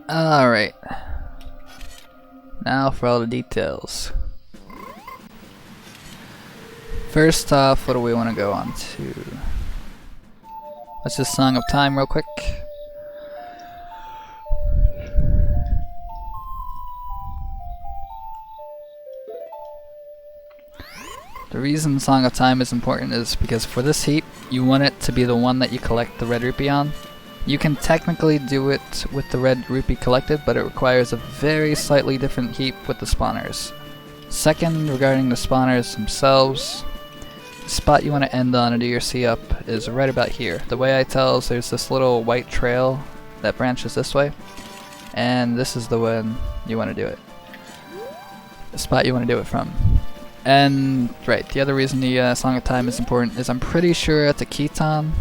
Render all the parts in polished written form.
Alright. Now for all the details. First off, what do we want to go on to? Let's just Song of Time real quick. The reason Song of Time is important is because for this heap, you want it to be the one that you collect the red rupee on. You can technically do it with the red rupee collected, but it requires a very slightly different heap with the spawners. Second, regarding the spawners themselves, the spot you want to end on and do your C up is right about here. The way I tell is there's this little white trail that branches this way, and this is the one you want to do it. The spot you want to do it from. And right, the other reason the Song of Time is important is I'm pretty sure at the Keton,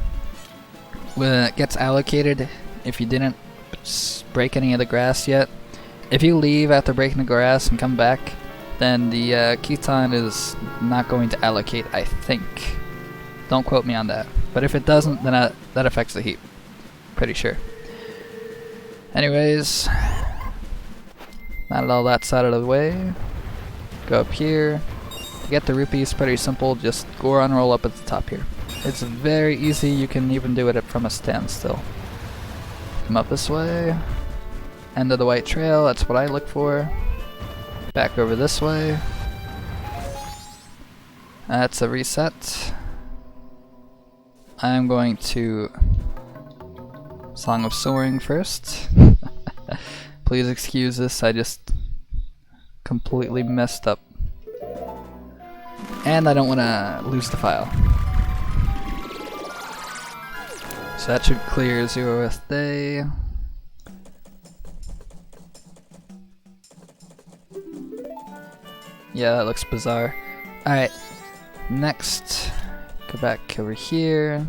when it gets allocated, if you didn't break any of the grass yet, if you leave after breaking the grass and come back, then the Keton is not going to allocate, I think. Don't quote me on that. But if it doesn't, then that affects the heap. Pretty sure. Anyways, now that all that's out of the way, go up here. To get the rupees, pretty simple, just go and roll up at the top here. It's very easy, you can even do it from a standstill. Come up this way, end of the white trail, that's what I look for. Back over this way. That's a reset. I'm going to Song of Soaring first. Please excuse this, I just completely messed up. And I don't want to lose the file. So that should clear 0th day. Yeah, that looks bizarre. Alright, next, go back over here.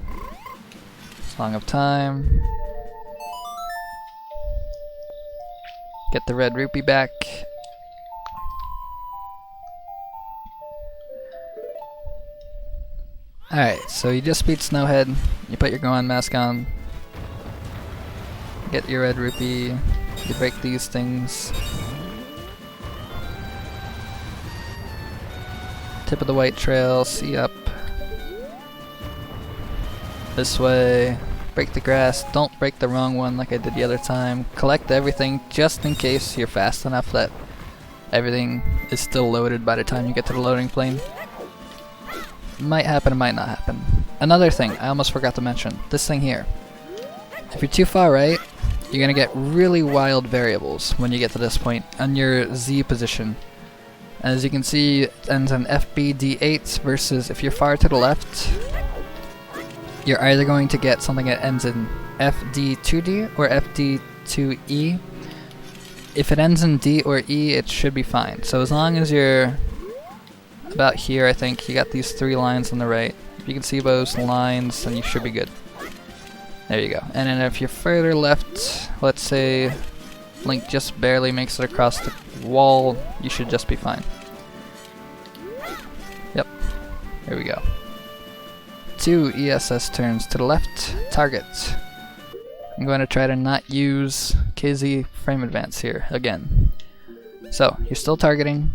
Song of Time. Get the red rupee back. Alright, so you just beat Snowhead, you put your Gohan mask on, get your red rupee, you break these things. Tip of the white trail, C up. This way, break the grass, don't break the wrong one like I did the other time. Collect everything just in case you're fast enough that everything is still loaded by the time you get to the loading plane. Might happen, it might not happen. Another thing, I almost forgot to mention, this thing here. If you're too far right, you're gonna get really wild variables when you get to this point on your Z position. As you can see, it ends in FBD8 versus if you're far to the left, you're either going to get something that ends in FD2D or FD2E. If it ends in D or E, it should be fine. So as long as you're about here, I think, you got these 3 lines on the right. If you can see those lines, then you should be good. There you go. And then if you're further left, let's say Link just barely makes it across the wall, you should just be fine. Yep. There we go. 2 ESS turns to the left, target. I'm going to try to not use KZ frame advance here again. So, you're still targeting.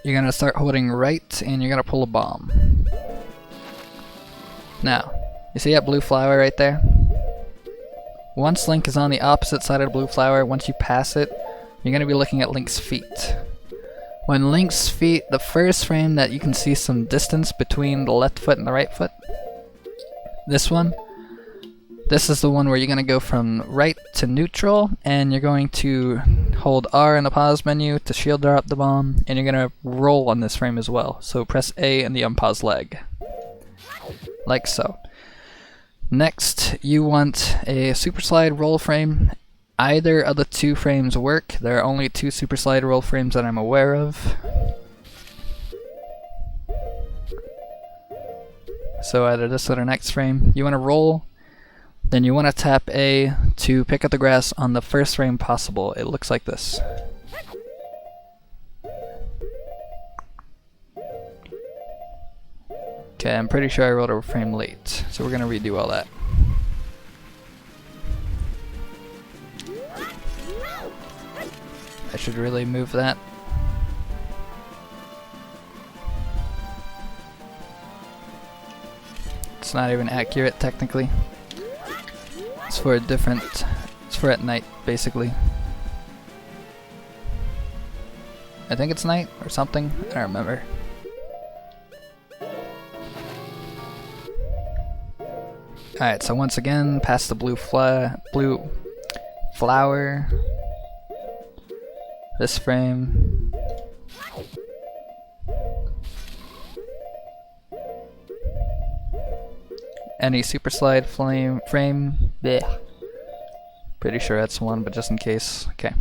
You're going to start holding right, and you're going to pull a bomb. Now, you see that blue flower right there? Once Link is on the opposite side of the blue flower, once you pass it, you're going to be looking at Link's feet. When Link's feet, the first frame that you can see some distance between the left foot and the right foot, this one, this is the one where you're going to go from right to neutral, and you're going to hold R in the pause menu to shield drop the bomb, and you're going to roll on this frame as well. So press A in the unpause leg. Like so. Next, you want a super slide roll frame. Either of the 2 frames work. There are only 2 super slide roll frames that I'm aware of. So either this or the next frame. You want to roll, then you want to tap A to pick up the grass on the first frame possible. It looks like this. Okay, I'm pretty sure I rolled a frame late, so we're gonna redo all that. I should really move that. It's not even accurate technically. It's for a different, it's for at night basically. I think it's night or something, I don't remember. Alright, so once again, past the blue flower. This frame. Any super slide frame. Blech. Pretty sure that's one, but just in case. Okay.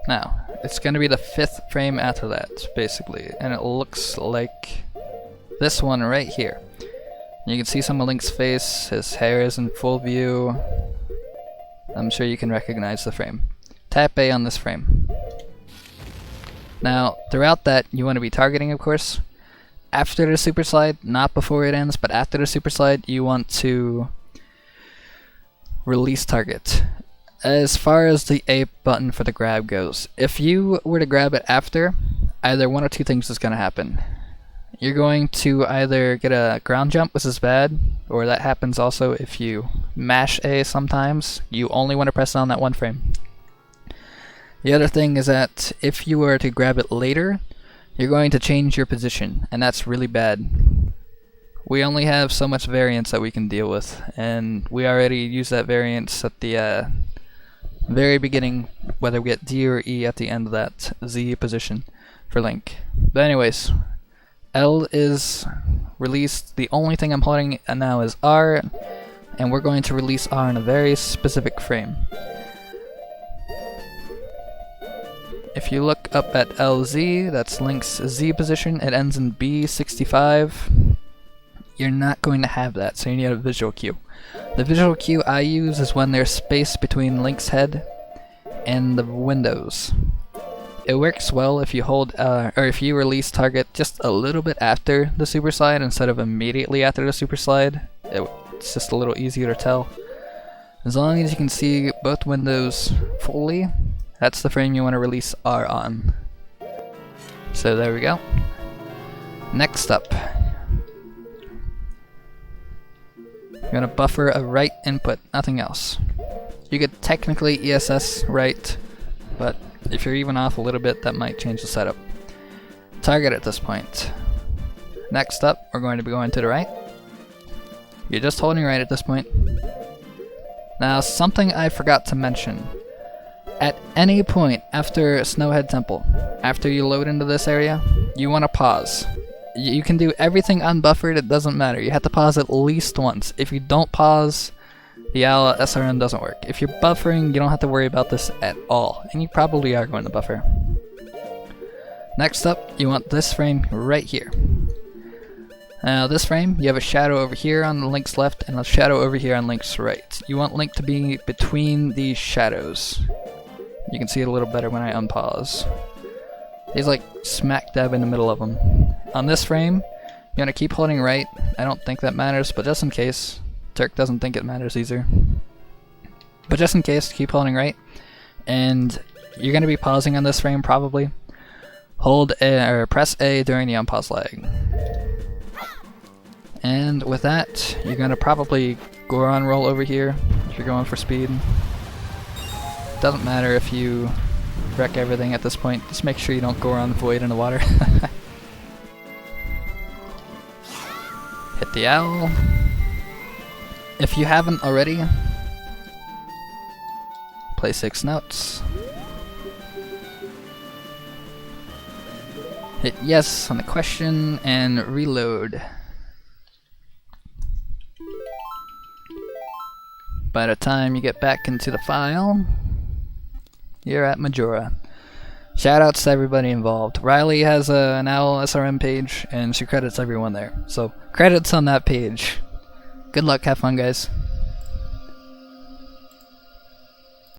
Now, it's gonna be the 5th frame after that, basically. And it looks like this one right here. You can see some of Link's face, his hair is in full view. I'm sure you can recognize the frame. Tap A on this frame. Now, throughout that, you want to be targeting, of course. After the super slide, not before it ends, but after the super slide, you want to release target. As far as the A button for the grab goes, if you were to grab it after, either one or 2 things is going to happen. You're going to either get a ground jump, which is bad, or that happens also if you mash A sometimes. You only want to press it on that 1 frame. The other thing is that if you were to grab it later, you're going to change your position, and that's really bad. We only have so much variance that we can deal with, and we already use that variance at the very beginning, whether we get D or E at the end of that Z position for Link. But anyways, L is released. The only thing I'm holding now is R, and we're going to release R in a very specific frame. If you look up at LZ, that's Link's Z position, it ends in B65. You're not going to have that, so you need a visual cue. The visual cue I use is when there's space between Link's head and the windows. It works well if you hold, or if you release target just a little bit after the super slide instead of immediately after the super slide. It's just a little easier to tell. As long as you can see both windows fully, that's the frame you want to release R on. So there we go. Next up, you're gonna buffer a right input, nothing else. You could technically ESS right, but if you're even off a little bit, that might change the setup. Target at this point. Next up, we're going to be going to the right. You're just holding right at this point. Now, something I forgot to mention. At any point after Snowhead Temple, after you load into this area, you want to pause. You can do everything unbuffered, it doesn't matter. You have to pause at least once. If you don't pause, the SRM doesn't work. If you're buffering, you don't have to worry about this at all, and you probably are going to buffer. Next up, you want this frame right here. Now this frame, you have a shadow over here on Link's left and a shadow over here on Link's right. You want Link to be between these shadows. You can see it a little better when I unpause. He's like smack dab in the middle of them. On this frame, you want to keep holding right. I don't think that matters, but just in case. Turk doesn't think it matters either. But just in case, keep holding right. And you're going to be pausing on this frame probably. Hold A, or press A during the unpause lag. And with that, you're going to probably Goron roll over here if you're going for speed. Doesn't matter if you wreck everything at this point, just make sure you don't Goron Void in the water. Hit the owl. If you haven't already, play 6 notes. Hit yes on the question and reload. By the time you get back into the file, you're at Majora. Shoutouts to everybody involved. Rylie has an OWL SRM page, and she credits everyone there. So, credits on that page. Good luck, have fun, guys.